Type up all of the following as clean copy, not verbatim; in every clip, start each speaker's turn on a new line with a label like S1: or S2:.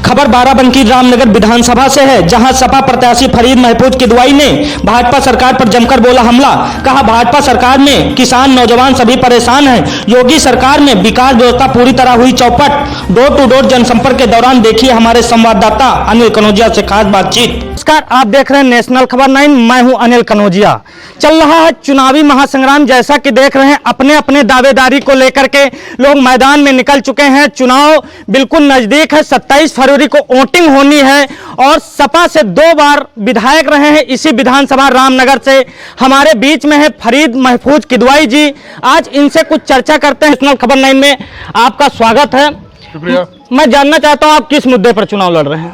S1: खबर बाराबंकी रामनगर विधानसभा से है, जहां सपा प्रत्याशी फरीद महफूज किदवाई ने भाजपा सरकार पर जमकर बोला हमला। कहा भाजपा सरकार में किसान नौजवान सभी परेशान हैं। योगी सरकार में विकास व्यवस्था पूरी तरह हुई चौपट। डोर टू डोर जनसंपर्क के दौरान देखिए हमारे संवाददाता अनिल कनौजिया से खास बातचीत। नमस्कार, आप देख रहे हैं नेशनल खबर 9। मैं हूं अनिल कनौजिया। चल रहा है चुनावी महासंग्राम। जैसा कि देख रहे हैं अपने अपने दावेदारी को लेकर के लोग मैदान में निकल चुके हैं। चुनाव बिल्कुल नजदीक है। 27 फरवरी को वोटिंग होनी है और सपा से 2 बार विधायक रहे हैं इसी विधानसभा रामनगर से। हमारे बीच में है फरीद महफूज किदवाई जी। आज इनसे कुछ चर्चा करते हैं। नेशनल खबर 9 में आपका स्वागत है।
S2: शुक्रिया।
S1: मैं जानना चाहता हूं आप किस मुद्दे पर चुनाव लड़ रहे हैं?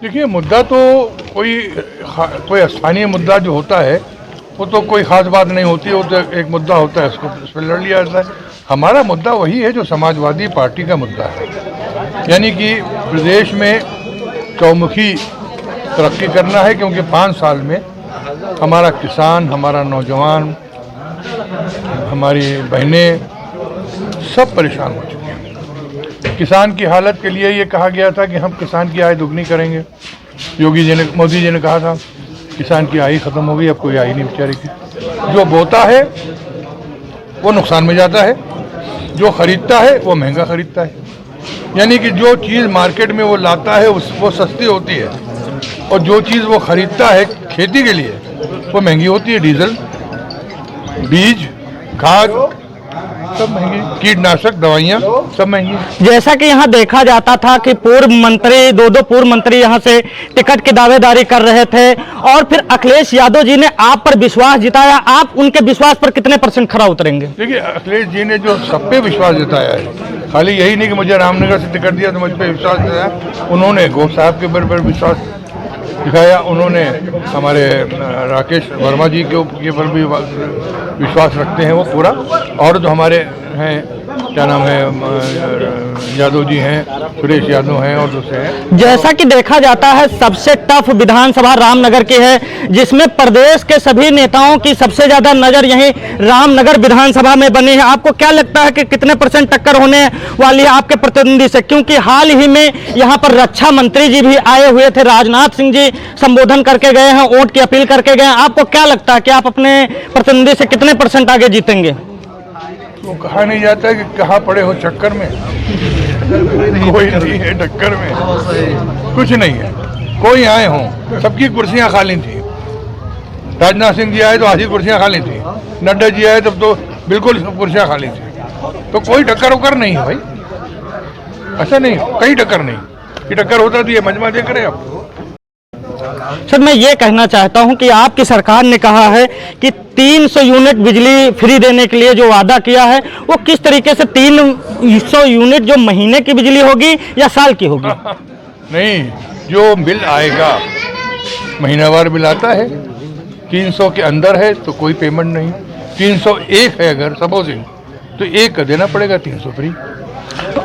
S2: देखिए, मुद्दा तो कोई स्थानीय मुद्दा जो होता है वो तो कोई खास बात नहीं होती है। वो तो एक मुद्दा होता है, उसको उस पर लड़ लिया जाता है। हमारा मुद्दा वही है जो समाजवादी पार्टी का मुद्दा है, यानी कि प्रदेश में चौमुखी तरक्की करना है, क्योंकि 5 साल में हमारा किसान, हमारा नौजवान, हमारी बहनें सब परेशान हो चुके हैं। किसान की हालत के लिए ये कहा गया था कि हम किसान की आय दुगनी करेंगे। मोदी जी ने कहा था किसान की आय खत्म हो गई, अब कोई आय नहीं बेचारे की। जो बोता है वो नुकसान में जाता है, जो खरीदता है वो महंगा खरीदता है। यानी कि जो चीज़ मार्केट में वो लाता है वो सस्ती होती है, और जो चीज़ वो खरीदता है खेती के लिए वो महंगी होती है। डीजल, बीज, खाद सब महंगी, कीटनाशक दवाइयाँ सब महंगी।
S1: जैसा कि यहाँ देखा जाता था कि पूर्व मंत्री, 2 पूर्व मंत्री यहाँ से टिकट की दावेदारी कर रहे थे और फिर अखिलेश यादव जी ने आप पर विश्वास जताया। आप उनके विश्वास पर कितने % खरा उतरेंगे?
S2: देखिए, अखिलेश जी ने जो सब पे विश्वास जताया है, खाली यही नहीं कि मुझे रामनगर से टिकट दिया तो मुझ पर विश्वास जताया। उन्होंने गोप साहब के ऊपर विश्वास दिखाया, उन्होंने हमारे राकेश वर्मा जी के ऊपर भी विश्वास रखते हैं वो पूरा, और जो हमारे हैं क्या नाम है यादव जी हैं, सुरेश यादव हैं और दूसरे हैं।
S1: जैसा कि देखा जाता है सबसे टफ विधानसभा रामनगर की है, जिसमें प्रदेश के सभी नेताओं की सबसे ज्यादा नजर यहीं रामनगर विधानसभा में बनी है। आपको क्या लगता है कि कितने % टक्कर होने वाली है आपके प्रतिद्वंदी से? क्योंकि हाल ही में यहाँ पर रक्षा मंत्री जी भी आए हुए थे, राजनाथ सिंह जी संबोधन करके गए हैं, वोट की अपील करके गए हैं। आपको क्या लगता है कि आप अपने प्रतिद्वंदी से कितने % आगे जीतेंगे?
S2: वो कहा नहीं जाता है कि कहाँ पड़े हो चक्कर में। कोई नहीं है टक्कर में, कुछ नहीं है। कोई आए हों, सबकी कुर्सियां खाली थी। राजनाथ सिंह जी आए तो आधी कुर्सियां खाली थी, नड्डा जी आए तब तो बिल्कुल सब कुर्सियां खाली थी। तो कोई टक्कर उक्कर नहीं है भाई, ऐसा नहीं, कहीं टक्कर नहीं। कि टक्कर होता तो ये मजमा देख रहे आप।
S1: सर, मैं ये कहना चाहता हूं कि आपकी सरकार ने कहा है कि 300 यूनिट बिजली फ्री देने के लिए जो वादा किया है, वो किस तरीके से 300 यूनिट जो महीने की बिजली होगी या साल की होगी?
S2: नहीं, जो बिल आएगा, महीनावार बिल आता है। 300 के अंदर है तो कोई पेमेंट नहीं। 301 है अगर सपोजिंग, तो 1 का देना पड़ेगा, 300 फ्री।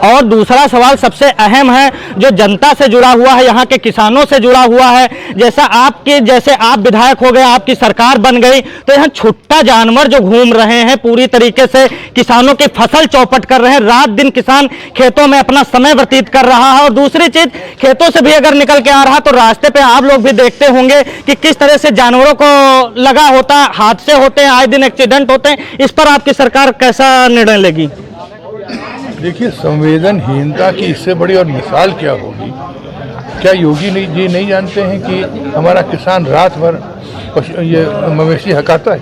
S1: और दूसरा सवाल सबसे अहम है, जो जनता से जुड़ा हुआ है, यहाँ के किसानों से जुड़ा हुआ है। जैसे आप विधायक हो गए, आपकी सरकार बन गई, तो यहाँ छुट्टा जानवर जो घूम रहे हैं, पूरी तरीके से किसानों की फसल चौपट कर रहे हैं। रात दिन किसान खेतों में अपना समय व्यतीत कर रहा है। और दूसरी चीज, खेतों से भी अगर निकल के आ रहा तो रास्ते पे आप लोग भी देखते होंगे कि किस तरह से जानवरों को लगा होता है, हादसे होते हैं, आए दिन एक्सीडेंट होते हैं। इस पर आपकी सरकार कैसा निर्णय लेगी?
S2: देखिए, संवेदनहीनता की इससे बड़ी और मिसाल क्या होगी? क्या योगी जी नहीं जानते हैं कि हमारा किसान रात भर ये मवेशी हकाता है,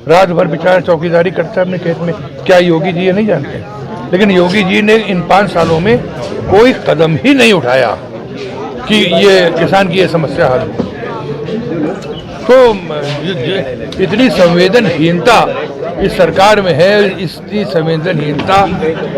S2: रात भर बेचारा चौकीदारी करता है अपने खेत में? क्या योगी जी ये नहीं जानते? लेकिन योगी जी ने इन 5 सालों में कोई कदम ही नहीं उठाया कि ये किसान की ये समस्या हल हो। तो इतनी संवेदनहीनता इस सरकार में है, इतनी संवेदनहीनता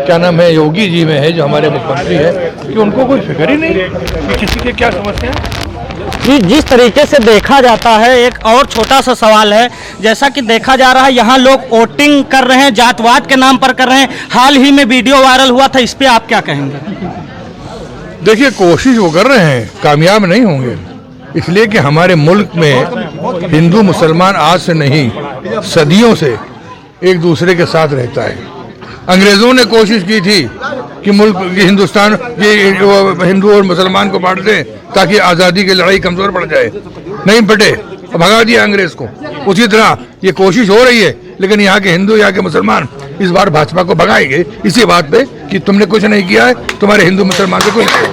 S2: क्या नाम है योगी जी में है, जो हमारे मुख्यमंत्री है, कि उनको कोई फिक्र ही नहीं कि किसी के क्या समस्या है।
S1: जिस तरीके से देखा जाता है, एक और छोटा सा सवाल है। जैसा कि देखा जा रहा है यहाँ लोग वोटिंग कर रहे हैं, जातवाद के नाम पर कर रहे हैं। हाल ही में वीडियो वायरल हुआ था, इस पे आप क्या कहेंगे?
S2: देखिए, कोशिश वो कर रहे हैं, कामयाब नहीं होंगे। इसलिए कि हमारे मुल्क में हिंदू मुसलमान आज से नहीं, सदियों से एक दूसरे के साथ रहता है। अंग्रेजों ने कोशिश की थी कि मुल्क कि हिंदुस्तान कि वो हिंदू और मुसलमान को बांट दें ताकि आज़ादी की लड़ाई कमज़ोर पड़ जाए। नहीं बटे, भगा दिया अंग्रेज को। उसी तरह ये कोशिश हो रही है, लेकिन यहाँ के हिंदू, यहाँ के मुसलमान इस बार भाजपा को भगाएंगे इसी बात पे कि तुमने कुछ नहीं किया है, तुम्हारे हिंदू मुसलमान से कुछ नहीं।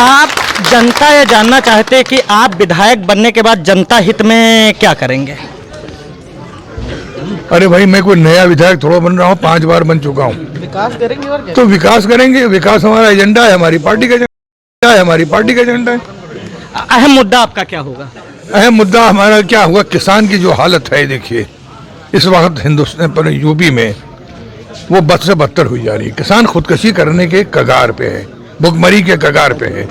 S1: आप जनता ये जानना चाहते हैं कि आप विधायक बनने के बाद जनता हित में क्या करेंगे?
S2: अरे भाई, मैं कोई नया विधायक थोड़ा बन रहा हूँ, 5 बार बन चुका हूँ।
S1: विकास करेंगे और क्या?
S2: तो विकास करेंगे, विकास हमारा एजेंडा है, हमारी पार्टी का एजेंडा है, हमारी पार्टी का एजेंडा है।
S1: अहम मुद्दा आपका क्या होगा?
S2: अहम मुद्दा हमारा क्या हुआ, किसान की जो हालत है, देखिए इस वक्त हिंदुस्तान पर यूपी में वो बद से बदतर हुई जा रही है। किसान खुदकशी करने के कगार पे है, भुखमरी के कगार पे है।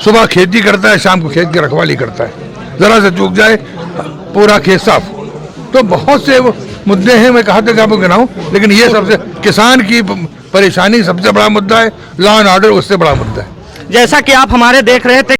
S2: सुबह खेती करता है, शाम को खेत की रखवाली करता है, जरा से चूक जाए पूरा खेत साफ। तो बहुत से मुद्दे हैं, मैं कहा तक आपको गिनाऊं, लेकिन ये सबसे किसान की परेशानी सबसे बड़ा मुद्दा है। लॉ एंड ऑर्डर उससे बड़ा मुद्दा है।
S1: जैसा कि आप हमारे देख रहे थे